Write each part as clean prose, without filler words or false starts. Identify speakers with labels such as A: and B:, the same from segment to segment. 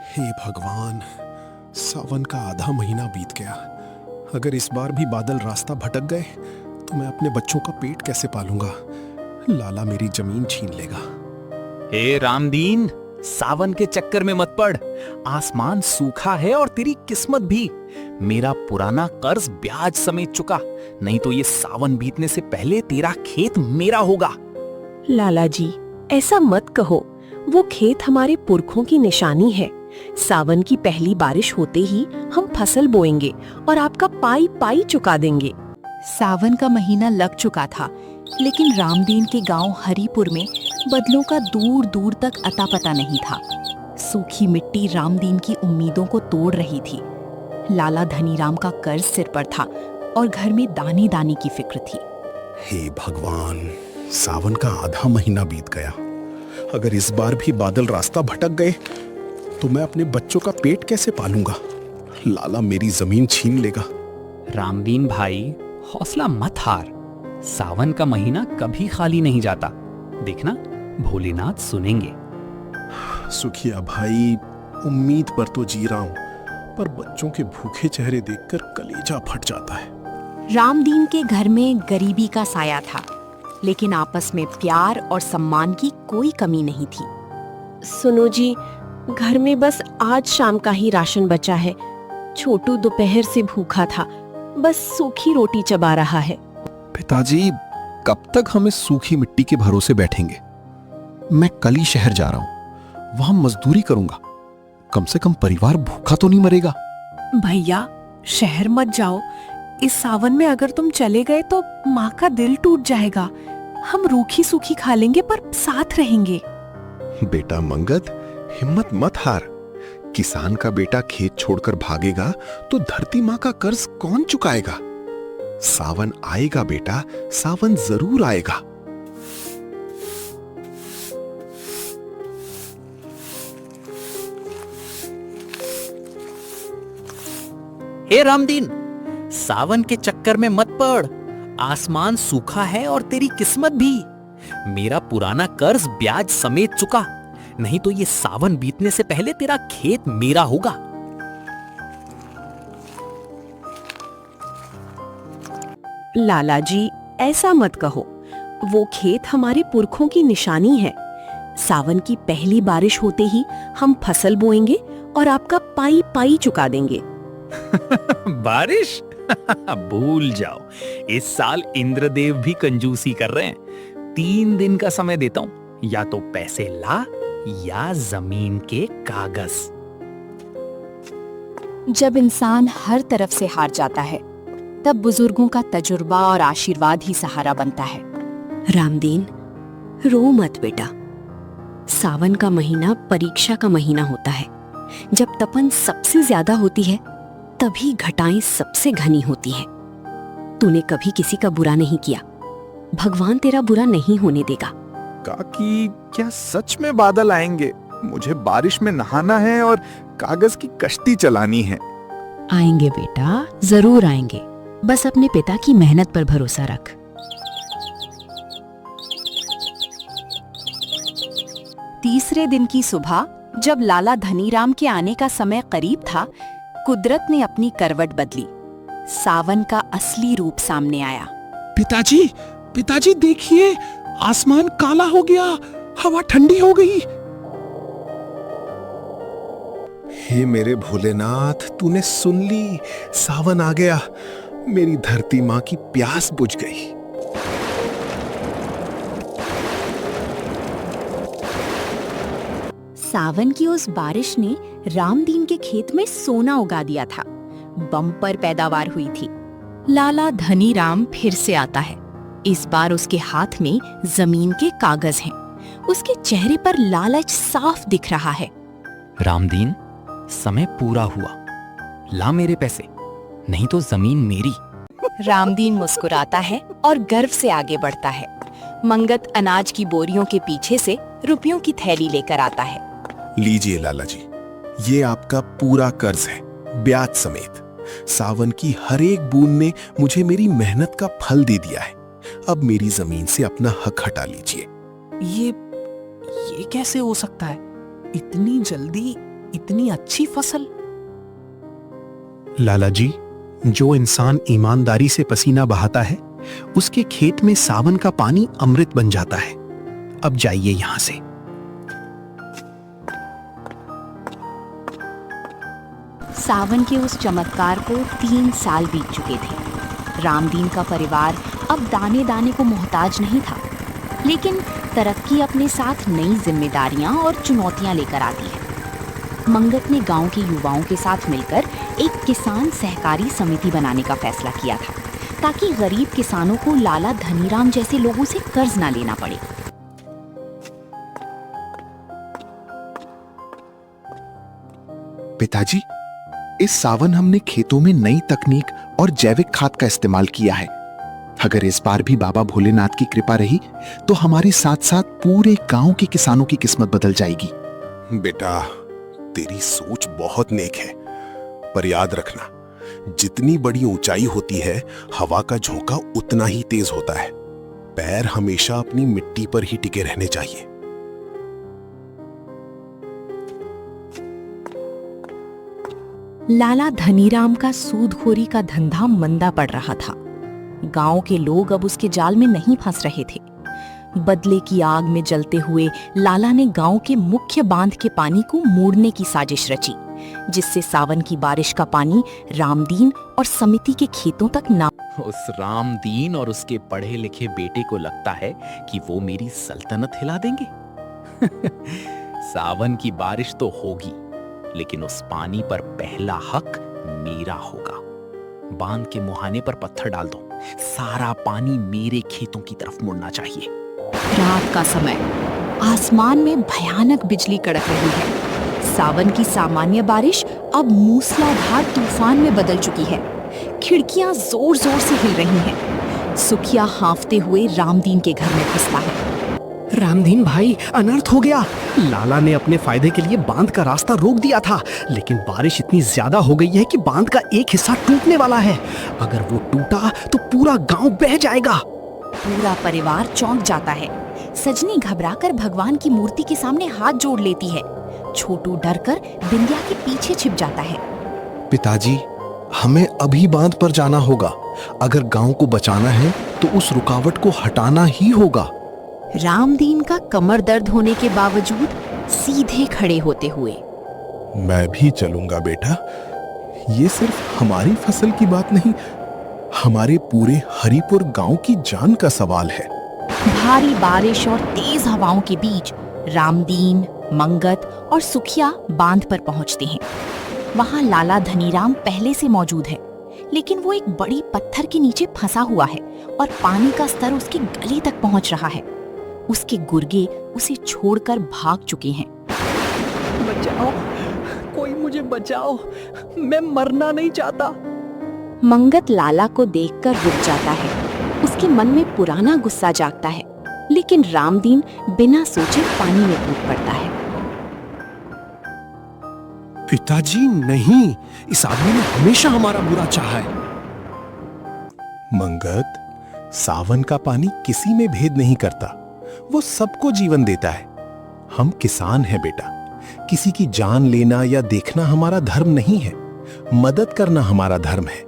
A: हे भगवान, सावन का आधा महीना बीत गया। अगर इस बार भी बादल रास्ता भटक गए तो मैं अपने बच्चों का पेट कैसे पालूंगा। लाला मेरी जमीन छीन लेगा।
B: हे रामदीन, सावन के चक्कर में मत पड़। आसमान सूखा है और तेरी किस्मत भी। मेरा पुराना कर्ज ब्याज समेत चुका, नहीं तो ये सावन बीतने से पहले तेरा खेत मेरा होगा।
C: लाला जी, ऐसा मत कहो। वो खेत हमारे पुरखों की निशानी है। सावन की पहली बारिश होते ही हम फसल बोएंगे और आपका पाई पाई चुका देंगे।
D: सावन का महीना लग चुका था, लेकिन रामदीन के गांव हरिपुर में बदलों का दूर दूर तक अता पता नहीं था। सूखी मिट्टी रामदीन की उम्मीदों को तोड़ रही थी। लाला धनीराम का कर्ज सिर पर था और घर में दाने दाने की फिक्र थी।
A: हे भगवान, सावन का आधा महीना बीत गया। अगर इस बार भी बादल रास्ता भटक गए तो मैं अपने बच्चों का पेट कैसे पालूंगा। लाला मेरी जमीन छीन लेगा।
B: रामदीन भाई, हौसला मत हार। सावन का महीना कभी खाली नहीं जाता। देखना, भोलेनाथ सुनेंगे।
A: सुखिया भाई, उम्मीद पर तो जी रहा हूं, पर बच्चों के भूखे चेहरे देखकर कलेजा फट जाता है।
D: रामदीन के घर में गरीबी का साया था, लेकिन आपस में प्यार और सम्मान की कोई कमी नहीं थी।
C: सुनो जी, घर में बस आज शाम का ही राशन बचा है। छोटू दोपहर से भूखा था, बस सूखी रोटी चबा रहा है।
E: पिताजी, कब तक हम इस सूखी मिट्टी के भरोसे बैठेंगे? मैं कल ही शहर जा रहा हूं, वहां मजदूरी करूंगा। कम से कम परिवार भूखा तो नहीं मरेगा।
F: भैया, शहर मत जाओ। इस सावन में अगर तुम चले गए तो माँ का दिल टूट जाएगा। हम रूखी सूखी खा लेंगे पर साथ रहेंगे।
A: बेटा मंगत, हिम्मत मत हार। किसान का बेटा खेत छोड़कर भागेगा तो धरती माँ का कर्ज कौन चुकाएगा। सावन आएगा बेटा, सावन जरूर आएगा।
B: हे रामदीन, सावन के चक्कर में मत पड़। आसमान सूखा है और तेरी किस्मत भी। मेरा पुराना कर्ज ब्याज समेत चुका, नहीं तो ये सावन बीतने से पहले तेरा खेत मेरा होगा।
C: लाला जी, ऐसा मत कहो। वो खेत हमारे पुरखों की निशानी है। सावन की पहली बारिश होते ही हम फसल बोएंगे और आपका पाई पाई चुका देंगे।
B: बारिश? भूल जाओ। इस साल इंद्रदेव भी कंजूसी कर रहे हैं। 3 दिन का समय देता हूं, या तो पैसे ला या जमीन के कागज।
D: जब इंसान हर तरफ से हार जाता है, तब बुजुर्गों का तजुर्बा और आशीर्वाद ही सहारा बनता है।
C: रामदीन, रो मत बेटा। सावन का महीना परीक्षा का महीना होता है। जब तपन सबसे ज्यादा होती है, तभी घटाएं सबसे घनी होती हैं। तूने कभी किसी का बुरा नहीं किया। भगवान तेरा बुरा नहीं होने देगा।
G: काकी, क्या सच में बादल आएंगे? मुझे बारिश में नहाना है और कागज की कश्ती चलानी है।
H: आएंगे बेटा, जरूर आएंगे। बस अपने पिता की मेहनत पर भरोसा रख।
D: तीसरे दिन की सुबह, जब लाला धनीराम के आने का समय करीब था, कुदरत ने अपनी करवट बदली। सावन का असली रूप सामने आया।
A: पिताजी, पिताजी देखिए, आसमान काला हो गया, हवा ठंडी हो गई। हे मेरे भोलेनाथ, तूने सुन ली, सावन आ गया। मेरी धरती माँ की प्यास बुझ गई।
D: सावन की उस बारिश ने रामदीन के खेत में सोना उगा दिया था। बम्पर पैदावार हुई थी।
H: लाला धनीराम फिर से आता है। इस बार उसके हाथ में जमीन के कागज हैं। उसके चेहरे पर लालच साफ दिख रहा है।
B: रामदीन, समय पूरा हुआ। ला मेरे पैसे, नहीं तो जमीन मेरी।
D: रामदीन मुस्कुराता है और गर्व से आगे बढ़ता है। मंगत अनाज की बोरियों के पीछे से रुपयों की थैली लेकर आता है।
A: लीजिए लाला जी, ये आपका पूरा कर्ज है, ब्याज समेत। सावन की हर एक बूंद ने मुझे मेरी मेहनत का फल दे दिया है। अब मेरी जमीन से अपना हक हटा लीजिए।
F: ये कैसे हो सकता है? इतनी जल्दी
B: इतनी अच्छी फसल।
E: लाला जी, जो इंसान ईमानदारी से पसीना बहाता है उसके खेत में सावन का पानी अमृत बन जाता है। अब जाइए यहां से।
H: सावन के उस चमत्कार को 3 साल बीत चुके थे। रामदीन का परिवार अब दाने दाने को मोहताज नहीं था, लेकिन तरक्की अपने साथ नई जिम्मेदारियां और चुनौतियां लेकर आती है। मंगत ने गांव के युवाओं के साथ मिलकर एक किसान सहकारी समिति बनाने का फैसला किया था, ताकि गरीब किसानों को लाला धनीराम जैसे लोगों से कर्ज ना लेना पड़े।
A: पिताजी, इस सावन हमने खेतों में नई तकनीक और जैविक खाद का इस्तेमाल किया है। अगर इस बार भी बाबा भोलेनाथ की कृपा रही तो हमारे साथ साथ पूरे गांव के किसानों की किस्मत बदल जाएगी।
I: बेटा, तेरी सोच बहुत नेक है, पर याद रखना, जितनी बड़ी ऊंचाई होती है हवा का झोंका उतना ही तेज होता है। पैर हमेशा अपनी मिट्टी पर ही टिके रहने चाहिए।
H: लाला धनीराम का सूदखोरी का धंधा मंदा पड़ रहा था। गांव के लोग अब उसके जाल में नहीं फंस रहे थे। बदले की आग में जलते हुए लाला ने गांव के मुख्य बांध के पानी को मोड़ने की साजिश रची, जिससे सावन की बारिश का पानी रामदीन और समिति के खेतों तक ना।
B: उस रामदीन और उसके पढ़े लिखे बेटे को लगता है कि वो मेरी सल्तनत हिला देंगे। सावन की बारिश तो होगी, लेकिन उस पानी पर पहला हक मेरा होगा। बांध के मुहाने पर पत्थर डाल दो, सारा पानी मेरे खेतों की तरफ मुड़ना चाहिए।
H: रात का समय, आसमान में भयानक बिजली कड़क रही है। सावन की सामान्य बारिश अब मूसलाधार तूफान में बदल चुकी है। खिड़कियां जोर जोर से हिल रही हैं। सुखिया हांफते हुए रामदीन के घर में घुसता है।
E: रामदीन भाई, अनर्थ हो गया। लाला ने अपने फायदे के लिए बांध का रास्ता रोक दिया था, लेकिन बारिश इतनी ज्यादा हो गई है कि बांध का एक हिस्सा टूटने वाला है। अगर वो टूटा तो पूरा गांव बह जाएगा।
H: पूरा परिवार चौंक जाता है। सजनी घबराकर भगवान की मूर्ति के सामने हाथ जोड़ लेती है। छोटू डरकर बिंदिया के पीछे छिप जाता है।
E: पिताजी, हमें अभी बांध पर जाना होगा। अगर गांव को बचाना है तो उस रुकावट को हटाना ही होगा।
H: रामदीन का कमर दर्द होने के बावजूद सीधे खड़े होते हुए,
I: मैं भी चलूंगा बेटा। ये सिर्फ हमारी फसल की बात नहीं, हमारे पूरे हरिपुर गांव की जान का सवाल है।
H: भारी बारिश और तेज हवाओं के बीच रामदीन, मंगत और सुखिया बांध पर पहुंचते हैं। वहां लाला धनीराम पहले से मौजूद है, लेकिन वो एक बड़ी पत्थर के नीचे फंसा हुआ है और पानी का स्तर उसके गले तक पहुंच रहा है। उसके गुर्गे उसे छोड़कर भाग चुके हैं।
B: बचाओ, कोई मुझे बचाओ, मैं मरना नहीं चाहता।
C: मंगत लाला को देखकर रुक जाता है। उसके मन में पुराना गुस्सा जागता है, लेकिन रामदीन बिना सोचे पानी में कूद पड़ता है।
E: पिताजी नहीं, इस आदमी ने हमेशा हमारा बुरा चाहा है।
I: मंगत, सावन का पानी किसी में भेद नहीं करता, वो सबको जीवन देता है। हम किसान हैं बेटा, किसी की जान लेना या देखना हमारा धर्म नहीं है, मदद करना हमारा धर्म है।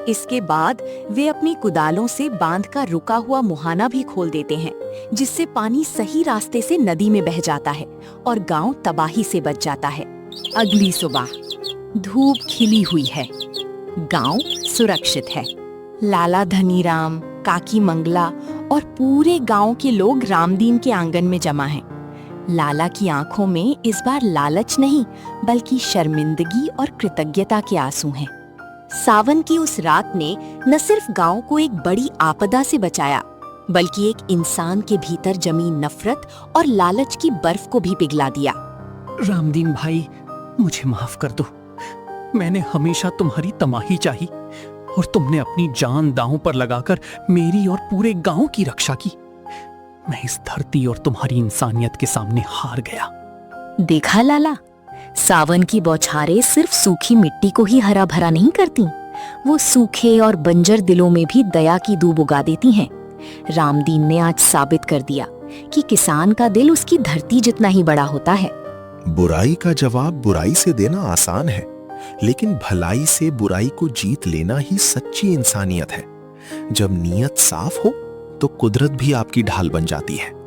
H: इसके बाद वे अपनी कुदालों से बांध का रुका हुआ मुहाना भी खोल देते हैं, जिससे पानी सही रास्ते से नदी में बह जाता है और गांव तबाही से बच जाता है। अगली सुबह धूप खिली हुई है, गांव सुरक्षित है। लाला धनीराम, काकी मंगला और पूरे गांव के लोग रामदीन के आंगन में जमा हैं। लाला की आंखों में इस बार लालच नहीं, बल्कि शर्मिंदगी और कृतज्ञता के आंसू हैं। सावन की उस रात ने न सिर्फ गांव को एक बड़ी आपदा से बचाया, बल्कि एक इंसान के भीतर जमी नफरत और लालच की बर्फ को भी पिघला दिया।
B: रामदीन भाई, मुझे माफ कर दो। मैंने हमेशा तुम्हारी तमाही चाही और तुमने अपनी जान दांव पर लगाकर मेरी और पूरे गांव की रक्षा की। मैं इस धरती और तुम्हारी इंसानियत के सामने हार गया।
H: देखा लाला, सावन की बौछारें सिर्फ सूखी मिट्टी को ही हरा भरा नहीं करती, वो सूखे और बंजर दिलों में भी दया की दूब उगा देती हैं। रामदीन ने आज साबित कर दिया कि किसान का दिल उसकी धरती जितना ही बड़ा होता है।
I: बुराई का जवाब बुराई से देना आसान है, लेकिन भलाई से बुराई को जीत लेना ही सच्ची इंसानियत है। जब नीयत साफ हो तो कुदरत भी आपकी ढाल बन जाती है।